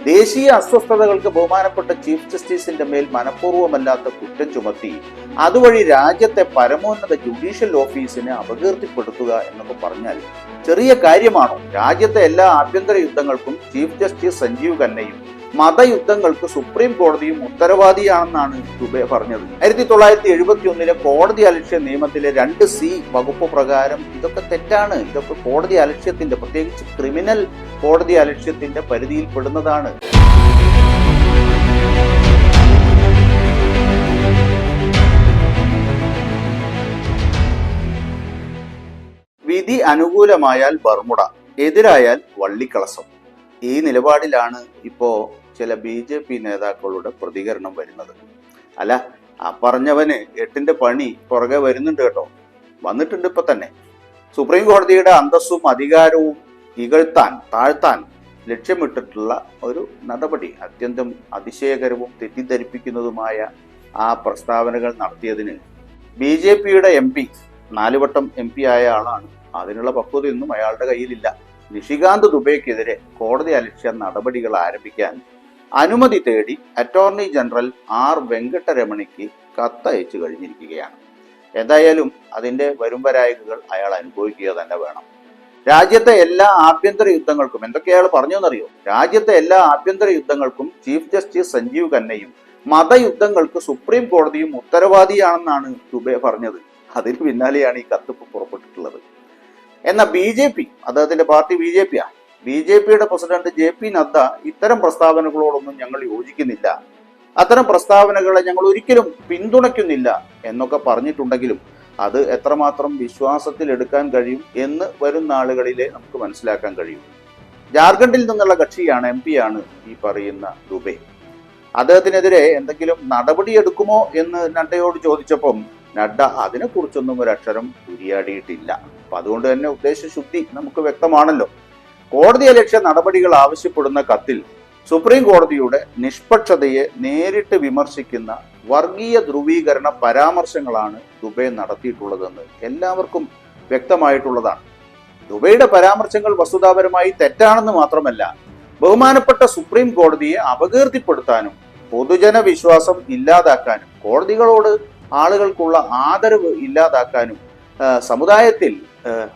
ദേശീയ അസ്വസ്ഥതകൾക്ക് ബഹുമാനപ്പെട്ട ചീഫ് ജസ്റ്റിസിന്റെ മേൽ മനഃപൂർവ്വമല്ലാത്ത കുറ്റം ചുമത്തി അതുവഴി രാജ്യത്തെ പരമോന്നത ജുഡീഷ്യൽ ഓഫീസിനെ അപകീർത്തിപ്പെടുത്തുക എന്നൊക്കെ പറഞ്ഞാൽ ചെറിയ കാര്യമാണോ? രാജ്യത്തെ എല്ലാ ആഭ്യന്തര യുദ്ധങ്ങൾക്കും ചീഫ് ജസ്റ്റിസ് സഞ്ജീവ് ഖന്നയും മതയുദ്ധങ്ങൾക്ക് സുപ്രീം കോടതിയും ഉത്തരവാദിയാണെന്നാണ് ദുബെ പറഞ്ഞത്. 1971 കോടതി അലക്ഷ്യ നിയമത്തിലെ 2C വകുപ്പ് പ്രകാരം ഇതൊക്കെ തെറ്റാണ്. ഇതൊക്കെ കോടതി അലക്ഷ്യത്തിന്റെ, പ്രത്യേകിച്ച് ക്രിമിനൽ കോടതി അലക്ഷ്യത്തിന്റെ പരിധിയിൽ പെടുന്നതാണ്. വിധി അനുകൂലമായാൽ ബർമുഡ, എതിരായാൽ വള്ളിക്കളസം. ഈ നിലപാടിലാണ് ഇപ്പോ ചില BJP നേതാക്കളുടെ പ്രതികരണം വരുന്നത്. അല്ല, ആ പറഞ്ഞവന് 8ന്റെ പണി പുറകെ വരുന്നുണ്ട് കേട്ടോ, വന്നിട്ടുണ്ട് ഇപ്പൊ തന്നെ. സുപ്രീം കോടതിയുടെ അന്തസ്സും അധികാരവും താഴ്ത്താൻ ലക്ഷ്യമിട്ടിട്ടുള്ള ഒരു നടപടി, അത്യന്തം അതിശയകരവും തെറ്റിദ്ധരിപ്പിക്കുന്നതുമായ ആ പ്രസ്താവനകൾ നടത്തിയതിന് BJPയുടെ MP, 4 വട്ടം MP ആയ ആളാണ്, അതിനുള്ള പക്വതയൊന്നും അയാളുടെ കയ്യിലില്ല. നിഷികാന്ത് ദുബെക്കെതിരെ കോടതി അലക്ഷ്യ നടപടികൾ ആരംഭിക്കാൻ അനുമതി തേടി അറ്റോർണി ജനറൽ R വെങ്കട്ടരമണിക്ക് കത്തയച്ചു കഴിഞ്ഞിരിക്കുകയാണ്. എന്തായാലും അതിന്റെ വരുംവരായികകൾ അയാൾ അനുഭവിക്കുക തന്നെ വേണം. രാജ്യത്തെ എല്ലാ ആഭ്യന്തര യുദ്ധങ്ങൾക്കും, എന്തൊക്കെ അയാൾ പറഞ്ഞു എന്നറിയോ? രാജ്യത്തെ എല്ലാ ആഭ്യന്തര യുദ്ധങ്ങൾക്കും ചീഫ് ജസ്റ്റിസ് സഞ്ജീവ് ഖന്നയും മതയുദ്ധങ്ങൾക്ക് സുപ്രീം കോടതിയും ഉത്തരവാദിയാണെന്നാണ് ദുബെ പറഞ്ഞത്. അതിന് പിന്നാലെയാണ് ഈ കത്ത് പുറപ്പെട്ടിട്ടുള്ളത്. എന്നാൽ BJP, അദ്ദേഹത്തിന്റെ പാർട്ടി BJPയുടെ പ്രസിഡന്റ് JP നദ്ദ ഇത്തരം പ്രസ്താവനകളോടൊന്നും ഞങ്ങൾ യോജിക്കുന്നില്ല, അത്തരം പ്രസ്താവനകളെ ഞങ്ങൾ ഒരിക്കലും പിന്തുണയ്ക്കുന്നില്ല എന്നൊക്കെ പറഞ്ഞിട്ടുണ്ടെങ്കിലും അത് എത്രമാത്രം വിശ്വാസത്തിൽ എടുക്കാൻ കഴിയും എന്ന് വരും നാളുകളിലെ നമുക്ക് മനസ്സിലാക്കാൻ കഴിയും. ജാർഖണ്ഡിൽ നിന്നുള്ള കക്ഷിയാണ്, MP ആണ് ഈ പറയുന്ന ദുബെ. അദ്ദേഹത്തിനെതിരെ എന്തെങ്കിലും നടപടിയെടുക്കുമോ എന്ന് നഡ്ഡയോട് ചോദിച്ചപ്പം നഡ്ഡ അതിനെക്കുറിച്ചൊന്നും ഒരക്ഷരം ഉരിയാടിയിട്ടില്ല. അപ്പൊ അതുകൊണ്ട് തന്നെ ഉദ്ദേശശുദ്ധി നമുക്ക് വ്യക്തമാണല്ലോ. കോടതി അലക്ഷ്യ നടപടികൾ ആവശ്യപ്പെടുന്ന കത്തിൽ സുപ്രീം കോടതിയുടെ നിഷ്പക്ഷതയെ നേരിട്ട് വിമർശിക്കുന്ന വർഗീയ ധ്രുവീകരണ പരാമർശങ്ങളാണ് ദുബെ നടത്തിയിട്ടുള്ളതെന്ന് എല്ലാവർക്കും വ്യക്തമായിട്ടുള്ളതാണ്. ദുബെയുടെ പരാമർശങ്ങൾ വസ്തുതാപരമായി തെറ്റാണെന്ന് മാത്രമല്ല, ബഹുമാനപ്പെട്ട സുപ്രീം കോടതിയെ അപകീർത്തിപ്പെടുത്താനും പൊതുജന വിശ്വാസം ഇല്ലാതാക്കാനും കോടതികളോട് ആളുകൾക്കുള്ള ആദരവ് ഇല്ലാതാക്കാനും സമുദായത്തിൽ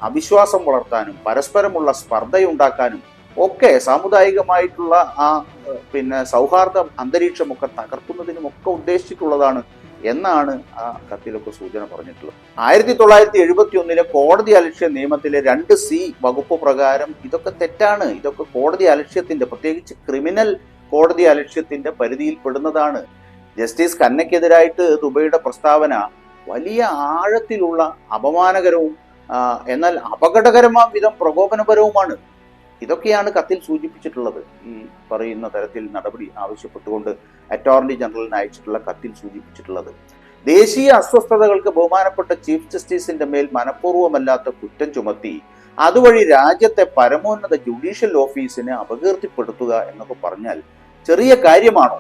അവിശ്വാസം വളർത്താനും പരസ്പരമുള്ള സ്പർദ്ധയുണ്ടാക്കാനും ഒക്കെ സാമുദായികമായിട്ടുള്ള ആ സൗഹാർദ്ദ അന്തരീക്ഷമൊക്കെ തകർക്കുന്നതിനുമൊക്കെ ഉദ്ദേശിച്ചിട്ടുള്ളതാണ് എന്നാണ് ആ കത്തിലൊക്കെ സൂചന പറഞ്ഞിട്ടുള്ളത്. 1971 കോടതി അലക്ഷ്യ നിയമത്തിലെ 2C വകുപ്പ് പ്രകാരം ഇതൊക്കെ തെറ്റാണ്. ഇതൊക്കെ കോടതി അലക്ഷ്യത്തിന്റെ, പ്രത്യേകിച്ച് ക്രിമിനൽ കോടതി അലക്ഷ്യത്തിന്റെ പരിധിയിൽ പെടുന്നതാണ്. ജസ്റ്റിസ് ഖന്നയ്ക്കെതിരായിട്ട് ദുബെയുടെ പ്രസ്താവന വലിയ ആഴത്തിലുള്ള അപമാനകരവും എന്നാൽ അപകടകരമായ വിധം പ്രകോപനപരവുമാണ്. ഇതൊക്കെയാണ് കത്തിൽ സൂചിപ്പിച്ചിട്ടുള്ളത്. ഈ പറയുന്ന തരത്തിൽ നടപടി ആവശ്യപ്പെട്ടുകൊണ്ട് അറ്റോർണി ജനറലിന് അയച്ചിട്ടുള്ള കത്തിൽ സൂചിപ്പിച്ചിട്ടുള്ളത്. ദേശീയ അസ്വസ്ഥതകൾക്ക് ബഹുമാനപ്പെട്ട ചീഫ് ജസ്റ്റിസിന്റെ മേൽ മനഃപൂർവ്വമല്ലാത്ത കുറ്റം ചുമത്തി അതുവഴി രാജ്യത്തെ പരമോന്നത ജുഡീഷ്യൽ ഓഫീസിനെ അപകീർത്തിപ്പെടുത്തുക എന്നൊക്കെ പറഞ്ഞാൽ ചെറിയ കാര്യമാണോ?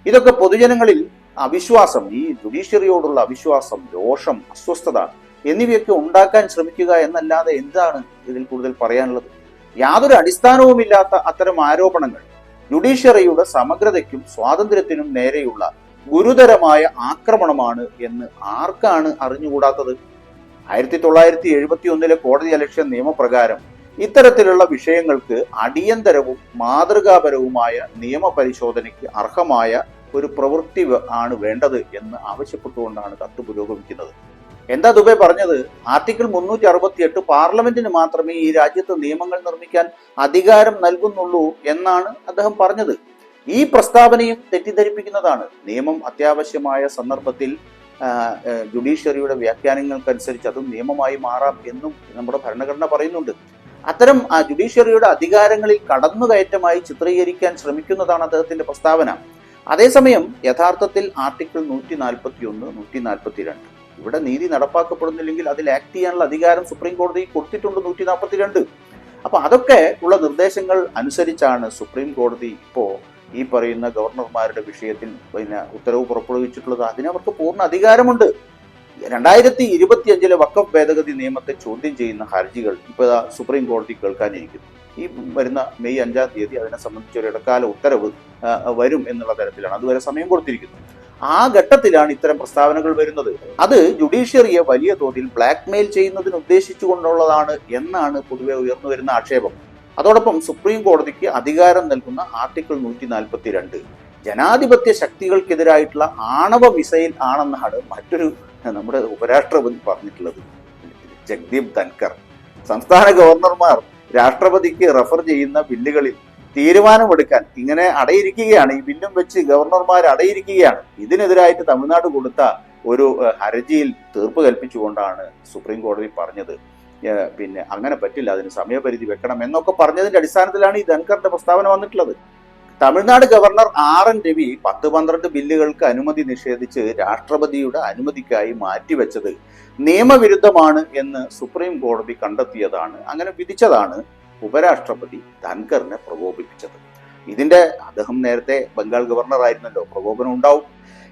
ഇതൊക്കെ പൊതുജനങ്ങളിൽ അവിശ്വാസം, ഈ ജുഡീഷ്യറിയോടുള്ള അവിശ്വാസം, രോഷം, അസ്വസ്ഥത എന്നിവയൊക്കെ ഉണ്ടാക്കാൻ ശ്രമിക്കുക എന്നല്ലാതെ എന്താണ് ഇതിൽ കൂടുതൽ പറയാനുള്ളത്? യാതൊരു അടിസ്ഥാനവുമില്ലാത്ത അത്തരം ആരോപണങ്ങൾ ജുഡീഷ്യറിയുടെ സമഗ്രതയ്ക്കും സ്വാതന്ത്ര്യത്തിനും നേരെയുള്ള ഗുരുതരമായ ആക്രമണമാണ് എന്ന് ആർക്കാണ് അറിഞ്ഞുകൂടാത്തത്? 1971 കോടതി അലക്ഷ്യ നിയമപ്രകാരം ഇത്തരത്തിലുള്ള വിഷയങ്ങൾക്ക് അടിയന്തരവും മാതൃകാപരവുമായ നിയമപരിശോധനയ്ക്ക് അർഹമായ ഒരു പ്രവൃത്തി ആണ് വേണ്ടത് എന്ന് ആവശ്യപ്പെട്ടുകൊണ്ടാണ് കത്ത് പുരോഗമിക്കുന്നത്. എന്താ ദുബെ പറഞ്ഞത്? ആർട്ടിക്കിൾ 368 പാർലമെന്റിന് മാത്രമേ ഈ രാജ്യത്ത് നിയമങ്ങൾ നിർമ്മിക്കാൻ അധികാരം നൽകുന്നുള്ളൂ എന്നാണ് അദ്ദേഹം പറഞ്ഞത്. ഈ പ്രസ്താവനയും തെറ്റിദ്ധരിപ്പിക്കുന്നതാണ്. നിയമം അത്യാവശ്യമായ സന്ദർഭത്തിൽ ജുഡീഷ്യറിയുടെ വ്യാഖ്യാനങ്ങൾക്കനുസരിച്ച് അതും നിയമമായി മാറാം എന്നും നമ്മുടെ ഭരണഘടന പറയുന്നുണ്ട്. അത്തരം ജുഡീഷ്യറിയുടെ അധികാരങ്ങളിൽ കടന്നുകയറ്റമായി ചിത്രീകരിക്കാൻ ശ്രമിക്കുന്നതാണ് അദ്ദേഹത്തിന്റെ പ്രസ്താവന. അതേസമയം യഥാർത്ഥത്തിൽ ആർട്ടിക്കിൾ 141, 142 ഇവിടെ നീതി നടപ്പാക്കപ്പെടുന്നില്ലെങ്കിൽ അതിൽ ആക്ട് ചെയ്യാനുള്ള അധികാരം സുപ്രീം കോടതി കൊടുത്തിട്ടുണ്ട് 142. അപ്പൊ അതൊക്കെ ഉള്ള നിർദ്ദേശങ്ങൾ അനുസരിച്ചാണ് സുപ്രീം കോടതി ഇപ്പോ ഈ പറയുന്ന ഗവർണർമാരുടെ വിഷയത്തിൽ ഉത്തരവ് പുറപ്പെടുവിച്ചിട്ടുള്ളത്. അതിനവർക്ക് പൂർണ്ണ അധികാരമുണ്ട്. 2025 വഖഫ് ഭേദഗതി നിയമത്തെ ചോദ്യം ചെയ്യുന്ന ഹർജികൾ ഇപ്പോൾ സുപ്രീം കോടതി കേൾക്കാനിരിക്കുന്നു. ഈ വരുന്ന മെയ് 5-ാം തീയതി അതിനെ സംബന്ധിച്ച് ഒരു ഇടക്കാല ഉത്തരവ് വരും എന്നുള്ള തരത്തിലാണ്. അതുവരെ സമയം കൊടുത്തിരിക്കുന്നത്. ആ ഘട്ടത്തിലാണ് ഇത്തരം പ്രസ്താവനകൾ വരുന്നത്. അത് ജുഡീഷ്യറിയെ വലിയ തോതിൽ ബ്ലാക്ക് മെയിൽ ചെയ്യുന്നതിന് ഉദ്ദേശിച്ചുകൊണ്ടുള്ളതാണ് എന്നാണ് പൊതുവെ ഉയർന്നു വരുന്ന ആക്ഷേപം. അതോടൊപ്പം സുപ്രീം കോടതിക്ക് അധികാരം നൽകുന്ന ആർട്ടിക്കിൾ 142 ജനാധിപത്യ ശക്തികൾക്കെതിരായിട്ടുള്ള ആണവ മിസൈൽ ആണെന്നാണ് മറ്റൊരു നമ്മുടെ ഉപരാഷ്ട്രപതി പറഞ്ഞിട്ടുള്ളത്. ജഗ്ദീപ് ധൻകർ. സംസ്ഥാന ഗവർണർമാർ രാഷ്ട്രപതിക്ക് റെഫർ ചെയ്യുന്ന ബില്ലുകളിൽ തീരുമാനമെടുക്കാൻ ഇങ്ങനെ അടയിരിക്കുകയാണ്. ഈ ബില്ലും വെച്ച് ഗവർണർമാർ അടയിരിക്കുകയാണ്. ഇതിനെതിരായിട്ട് തമിഴ്നാട് കൊടുത്ത ഒരു ഹർജിയിൽ തീർപ്പ് കൽപ്പിച്ചുകൊണ്ടാണ് സുപ്രീം കോടതി പറഞ്ഞത് പിന്നെ അങ്ങനെ പറ്റില്ല, അതിന് സമയപരിധി വെക്കണം എന്നൊക്കെ പറഞ്ഞതിന്റെ അടിസ്ഥാനത്തിലാണ് ഈ ധൻകറിന്റെ പ്രസ്താവന വന്നിട്ടുള്ളത്. തമിഴ്നാട് ഗവർണർ RN രവി 10-12 ബില്ലുകൾക്ക് അനുമതി നിഷേധിച്ച് രാഷ്ട്രപതിയുടെ അനുമതിക്കായി മാറ്റിവെച്ചത് നിയമവിരുദ്ധമാണ് എന്ന് സുപ്രീം കോടതി കണ്ടെത്തിയതാണ്. അങ്ങനെ വിധിച്ചതാണ് ഉപരാഷ്ട്രപതി ധൻകറിനെ പ്രകോപിപ്പിച്ചത്. ഇതിന്റെ അദ്ദേഹം നേരത്തെ ബംഗാൾ ഗവർണർ ആയിരുന്നല്ലോ, പ്രകോപനം ഉണ്ടാവും.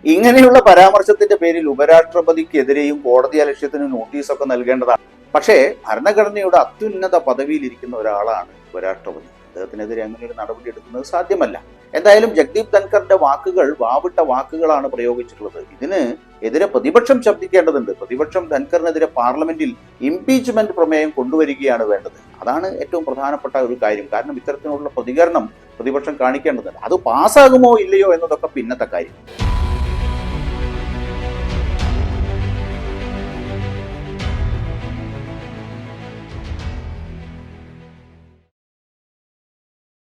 ഇങ്ങനെയുള്ള പരാമർശത്തിന്റെ പേരിൽ ഉപരാഷ്ട്രപതിക്കെതിരെയും കോടതി അലക്ഷ്യത്തിന് നോട്ടീസൊക്കെ നൽകേണ്ടതാണ്. പക്ഷേ ഭരണഘടനയുടെ അത്യുന്നത പദവിയിൽ ഇരിക്കുന്ന ഒരാളാണ് ഉപരാഷ്ട്രപതി. അദ്ദേഹത്തിനെതിരെ അങ്ങനെ ഒരു നടപടി എടുക്കുന്നത് സാധ്യമല്ല. എന്തായാലും ജഗ്ദീപ് ധൻകറിന്റെ വാക്കുകൾ വാവിട്ട വാക്കുകളാണ് പ്രയോഗിച്ചിട്ടുള്ളത്. ഇതിന് എതിരെ പ്രതിപക്ഷം ശബ്ദിക്കേണ്ടതുണ്ട്. പ്രതിപക്ഷം ധൻകറിനെതിരെ പാർലമെന്റിൽ ഇംപീച്ച്മെന്റ് പ്രമേയം കൊണ്ടുവരികയാണ് വേണ്ടത്. അതാണ് ഏറ്റവും പ്രധാനപ്പെട്ട ഒരു കാര്യം. കാരണം ഇത്തരത്തിലുള്ള പ്രതികരണം പ്രതിപക്ഷം കാണിക്കേണ്ടതുണ്ട്. അത് പാസ്സാകുമോ ഇല്ലയോ എന്നതൊക്കെ പിന്നത്തെ കാര്യം.